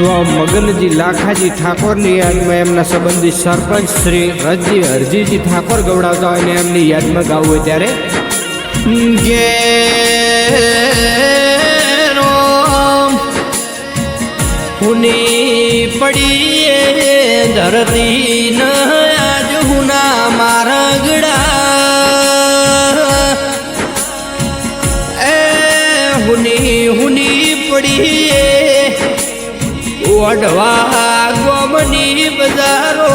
મગનજી લાખાજી ઠાકોરની યાદમાં એમના સંબંધી સરપંચ શ્રી રજી હરજીજી ઠાકોર ગવડાવતા હોય ને એમની યાદમાં ગાવું હોય ત્યારે હુની પડી ધરતી ન આજ હુના મારા ગડા એ હુની પડી ઓઢવા ગોમની બજારો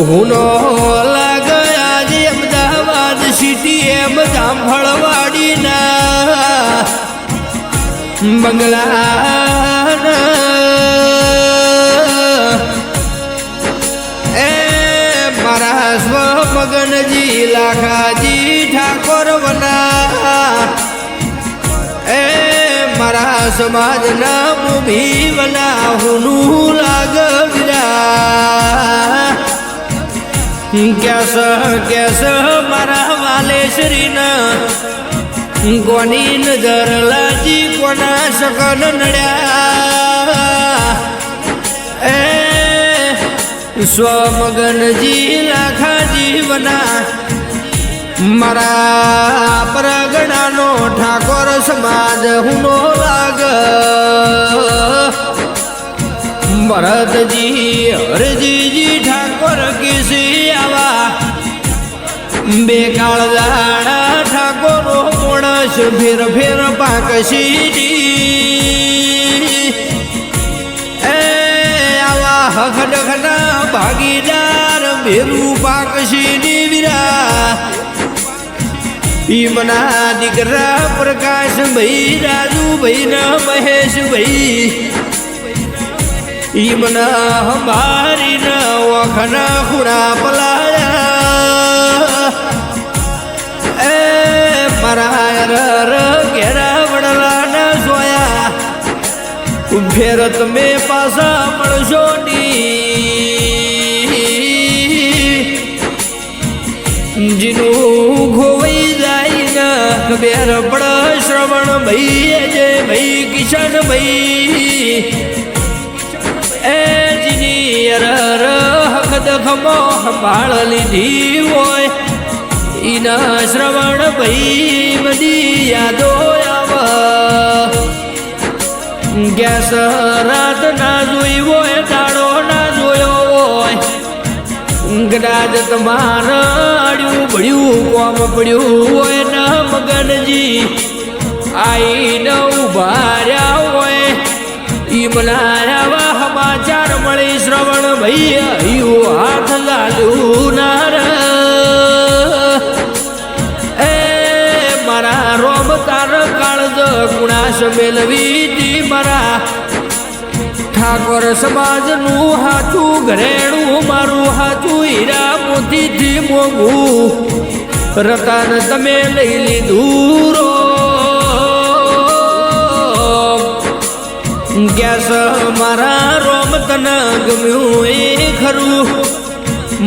હુનો લાગે આજે અમદાવાદ સિટી એમ જામફળવાડીના બંગલા એ મારા સ્વ મગનજી લાખાજી ઠાકોર વના એ મારા સમાજના મુભી વના હુનું લાગવિરા કેસ મારા વાલેશ્રીના કોની નજર લાજી કોના શકન નડ્યા એ સ્વમગનજી લાખાજી વના મારા પરગણાનો ઠાકોર સમાજ હુનો લાગ ભરતજી હરજીજી ઠાકોર કિસી આવા બે કાળદાણા ઠાકોરો મોણસ ફેર ફેર પાકશી એ આવા હખડખના ભાગીદાર ભેરું પાકશી વીરા ઈમના દીકરા પ્રકાશભાઈ રાજુભાઈ ના મહેશભાઈ ઈમના હમારી ના વખના ખુરા પલાયા એ મારા ઘેરા વડલાના સોયા ફેર તમે પાછા મળશો ની જીનું ખોવાઈ જાય ને બેર પડ શ્રવણ ભાઈ અજય ભાઈ કિશન ભાઈ એ જીની હકદ ખમો સંભાળ લીધી હોય ઈના શ્રવણ ભાઈ બધી યાદો આવ ગેસ રાત ના જોઈ હોય દાડો ના જોયો હોય કદાચ તમારા અડ્યું ભળ્યું કોમ પડ્યું હોય ના મગનજી આઈને ઉભા રહ્યા હોય ઈ મનાયા સમાચાર મળી શ્રવણ ભાઈ હયું હાથ લાલ્યું નાર એ મારા રોમ તાર કાળજ ગુણાશ મેલવી મારા ઠાકોર સમાજનું હાથું ઘરેણું મારું હાથું હીરા મોતીથી મોંઘું રતન તમે લઈ લીધું રો ગેસ મારા રોમ તન ગમ્યું એ ખરું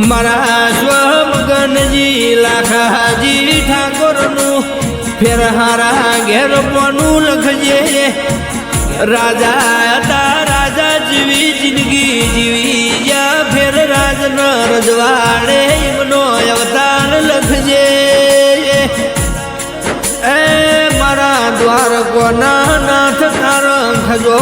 મારા સ્વમગનજી લાખાજી ઠાકોરનું ફેર હારા ઘેર પોનું લખજે રાજા હતા રાજા જેવી જિંદગી જીવી યા ફેર રાજન રજવાડે એમનો અવતાર લખજે એ મારા દ્વારકોના નાથ તાર ખજો